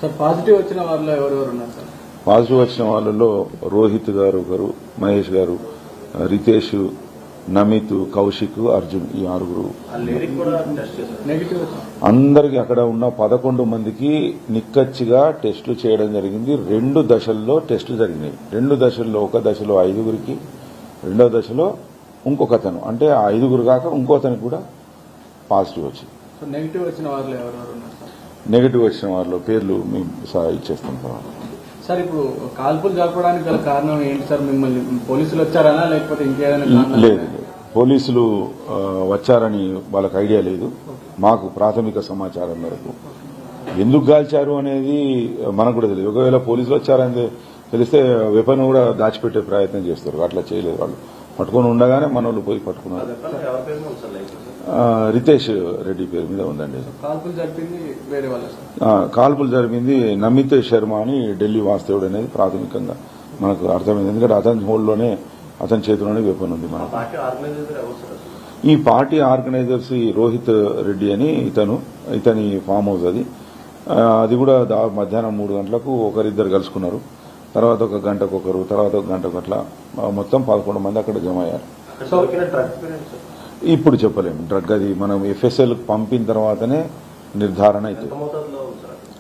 Sir positive వచ్చిన వాళ్ళలో ఎవరెవరు ఉన్నారు సార్? పాజిటివ్ వచ్చిన వాళ్ళలో రోహిత్ గారు ఒకరు, మహేష్ గారు, రితేష్, నమిత్, కౌశిక్, అర్జున్, ఈ 6 నెగిటివ్. అందరికి అక్కడ ఉన్న 11 మందికి నిక్కచ్చిగా టెస్టులు చేయడం జరిగింది. 2 దశల్లో టెస్టులు జరిగినాయి. 2 దశల్లో, ఒక దశలో 5గురికి, రెండో దశలో ఇంకొక అతను, అంటే ఆ 5గురు కాక ఇంకో అతనికి కూడా పాజిటివ్ వచ్చింది. నెగిటివ్ వచ్చిన వాళ్ళు ఎవరెవరు ఉన్నారు సార్? నెగిటివ్ వచ్చిన వాళ్ళ పేర్లు మేము ఇచ్చేస్తాం తర్వాత. సార్ ఇప్పుడు కాల్పులు జరపడానికి గల కారణం ఏంటి సార్? మిమ్మల్ని పోలీసులు వచ్చారనా లేకపోతే ఇంకేదైనా? లేదు, పోలీసులు వచ్చారని వాళ్ళకి ఐడియా లేదు. మాకు ప్రాథమిక సమాచారం మేరకు ఎందుకు గాల్చారు అనేది మనకు కూడా తెలియదు. ఒకవేళ పోలీసులు వచ్చారని తెలిస్తే వెపన్ కూడా దాచిపెట్టే ప్రయత్నం చేస్తారు. అట్లా చేయలేదు. వాళ్ళు పట్టుకొని ఉండగానే మన వాళ్ళు పోయి పట్టుకున్నారు. రితేష్ రెడ్డి పేరు మీద ఉందండి. కాల్పులు జరిపింది వేరే వాళ్ళ? కాల్పులు జరిపింది నమిత్ శర్మ అని ఢిల్లీ వాస్తవుడు అనేది ప్రాథమికంగా మనకు అర్థమైంది. ఎందుకంటే అతని హోల్లోనే, అతని చేతిలోనే వెపన్ ఉంది. మన ఈ పార్టీ ఆర్గనైజర్స్ ఈ రోహిత్ రెడ్డి అని ఇతని ఫామ్ హౌస్ అది కూడా మధ్యాహ్నం 3 గంటలకు ఒకరిద్దరు కలుసుకున్నారు. తర్వాత 1 గంటకు ఒకరు, తర్వాత 1 గంటకు అట్లా మొత్తం 11 మంది అక్కడ జమ అయ్యారు. ఇప్పుడు చెప్పలేము. డ్రగ్ అది మనం FSL పంపిన తర్వాతనే నిర్ధారణ అవుతుంది.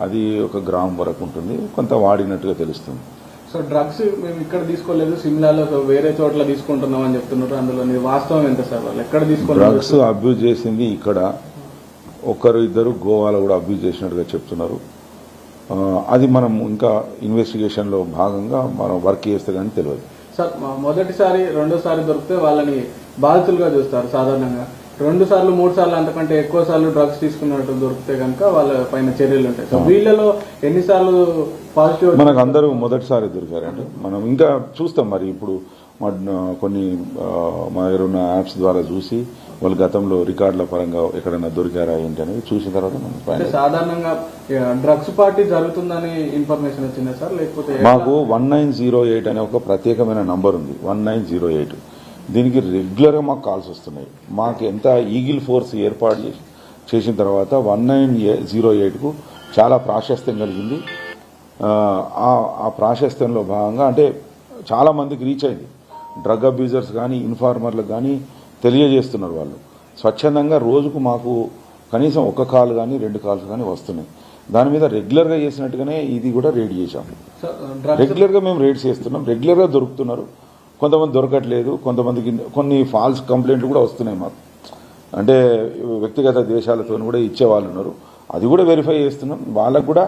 అది 1 గ్రామ్ వరకు ఉంటుంది. కొంత వాడినట్టుగా తెలుస్తుంది. సో డ్రగ్స్ మేము ఇక్కడ తీసుకోలేదు, సిమ్లాలో వేరే చోట్ల తీసుకుంటున్నాం అని చెప్తున్నారు. అందులో వాస్తవం ఎంత సార్? వాళ్ళు ఎక్కడ తీసుకున్నారు? డ్రగ్స్ అబ్యూజ్ చేసింది ఇక్కడ, 1-2 గోవాలో కూడా అబ్యూజ్ చేసినట్టుగా చెప్తున్నారు. అది మనం ఇంకా ఇన్వెస్టిగేషన్ లో భాగంగా మనం వర్క్ చేస్తే కానీ తెలియదు సార్. మొదటిసారి, రెండోసారి దొరికితే వాళ్ళని బాధితులుగా చూస్తారు సాధారణంగా. 2 సార్లు, 3 సార్లు అంతకంటే ఎక్కువ సార్లు డ్రగ్స్ తీసుకున్నట్టు దొరికితే కనుక వాళ్ళ పైన చర్యలు ఉంటాయి. సో వీళ్ళలో ఎన్నిసార్లు పాజిటివ్? మనకు అందరూ మొదటిసారి దొరికారండి. మనం ఇంకా చూస్తాం. మరి ఇప్పుడు కొన్ని మా దగ్గర ఉన్న యాప్స్ ద్వారా చూసి వాళ్ళు గతంలో రికార్డుల పరంగా ఎక్కడైనా దొరికారా ఏంటి అనేది చూసిన తర్వాత మనం సాధారణంగా డ్రగ్స్ పార్టీ జరుగుతుందని ఇన్ఫర్మేషన్ వచ్చిందా సార్? లేకపోతే మాకు 1908 అనే ఒక ప్రత్యేకమైన నంబర్ ఉంది. 1908 దీనికి రెగ్యులర్ గా మాకు కాల్స్ వస్తున్నాయి. మాకు ఎంత ఈగిల్ ఫోర్స్ ఏర్పాటు చేసిన తర్వాత 1908 కు చాలా ప్రాశస్త్యం కలిగింది. ఆ ప్రాశస్త్యంలో భాగంగా అంటే చాలా మందికి రీచ్ అయింది. డ్రగ్ అబ్యూజర్స్ కానీ, ఇన్ఫార్మర్లకు కానీ తెలియజేస్తున్నారు. వాళ్ళు స్వచ్ఛందంగా రోజుకు మాకు కనీసం 1 కాల్ కానీ 2 కాల్స్ కానీ వస్తున్నాయి. దాని మీద రెగ్యులర్ గా చేసినట్టుగానే ఇది కూడా రేడ్ చేశాము. రెగ్యులర్ గా మేము రేడ్స్ చేస్తున్నాం. రెగ్యులర్ గా దొరుకుతున్నారు. కొంతమంది దొరకట్లేదు. కొంతమందికి కొన్ని ఫాల్స్ కంప్లైంట్లు కూడా వస్తున్నాయి మాకు. అంటే వ్యక్తిగత ద్వేషాలతో కూడా ఇచ్చేవాళ్ళు ఉన్నారు. అది కూడా వెరిఫై చేస్తున్నాం. వాళ్ళకు కూడా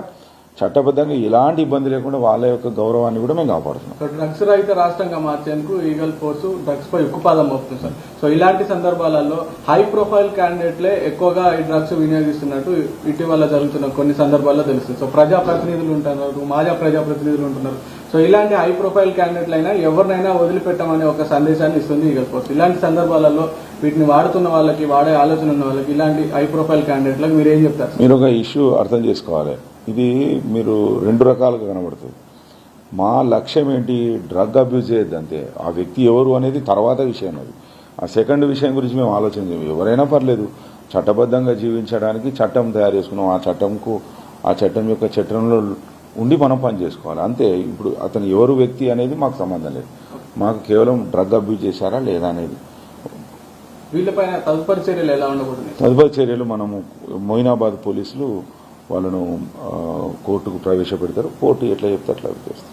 చట్టబద్ధంగా ఎలాంటి ఇబ్బంది లేకుండా వాళ్ళ యొక్క గౌరవాన్ని కూడా మేము కాపాడుతున్నాం. డ్రగ్స్ రహిత రాష్ట్రంగా మార్చేందుకు ఈగల్ ఫోర్స్ డ్రగ్స్ పై ఉక్కుపాదం మోపుతుంది సార్. సో ఇలాంటి సందర్భాలలో హై ప్రొఫైల్ క్యాండిడేట్లే ఎక్కువగా ఈ డ్రగ్స్ వినియోగిస్తున్నట్టు ఇటీవల జరుగుతున్న కొన్ని సందర్భాల్లో తెలుస్తుంది. సో ప్రజాప్రతినిధులు ఉంటున్నారు, మాజా ప్రజాప్రతినిధులు ఉంటున్నారు. సో ఇలాంటి హై ప్రొఫైల్ క్యాండిడేట్లైనా ఎవరినైనా వదిలిపెట్టమనే ఒక సందేశాన్ని ఇస్తుంది ఈగల్ ఫోర్స్. ఇలాంటి సందర్భాలలో వీటిని వాడుతున్న వాళ్ళకి, వాడే ఆలోచన ఉన్న వాళ్ళకి, ఇలాంటి హై ప్రొఫైల్ క్యాండిడేట్లకు మీరు ఏం చెప్తారు? మీరు ఒక ఇష్యూ అర్థం చేసుకోవాలి. ఇది మీరు 2 రకాలుగా కనబడుతుంది. మా లక్ష్యం ఏంటి? డ్రగ్ అబ్యూజ్ చేయొద్దు అంతే. ఆ వ్యక్తి ఎవరు అనేది తర్వాత విషయం. అది ఆ సెకండ్ విషయం గురించి మేము ఆలోచన చేయం. ఎవరైనా పర్లేదు, చట్టబద్ధంగా జీవించడానికి చట్టం తయారు చేసుకున్నాం. ఆ చట్టం యొక్క చట్టంలో ఉండి మనం పని చేసుకోవాలి అంతే. ఇప్పుడు అతను ఎవరు వ్యక్తి అనేది మాకు సంబంధం లేదు. మాకు కేవలం డ్రగ్ అబ్యూజ్ చేశారా లేదా అనేది. వీళ్ళపైన తదుపరి చర్యలు ఎలా ఉండబోతున్నాయి? తదుపరి చర్యలు మనము మొయినాబాద్ పోలీసులు వాళ్ళను కోర్టుకు ప్రవేశపెడతారు. కోర్టు ఎట్లా చెప్తే అట్లా చేస్తారు.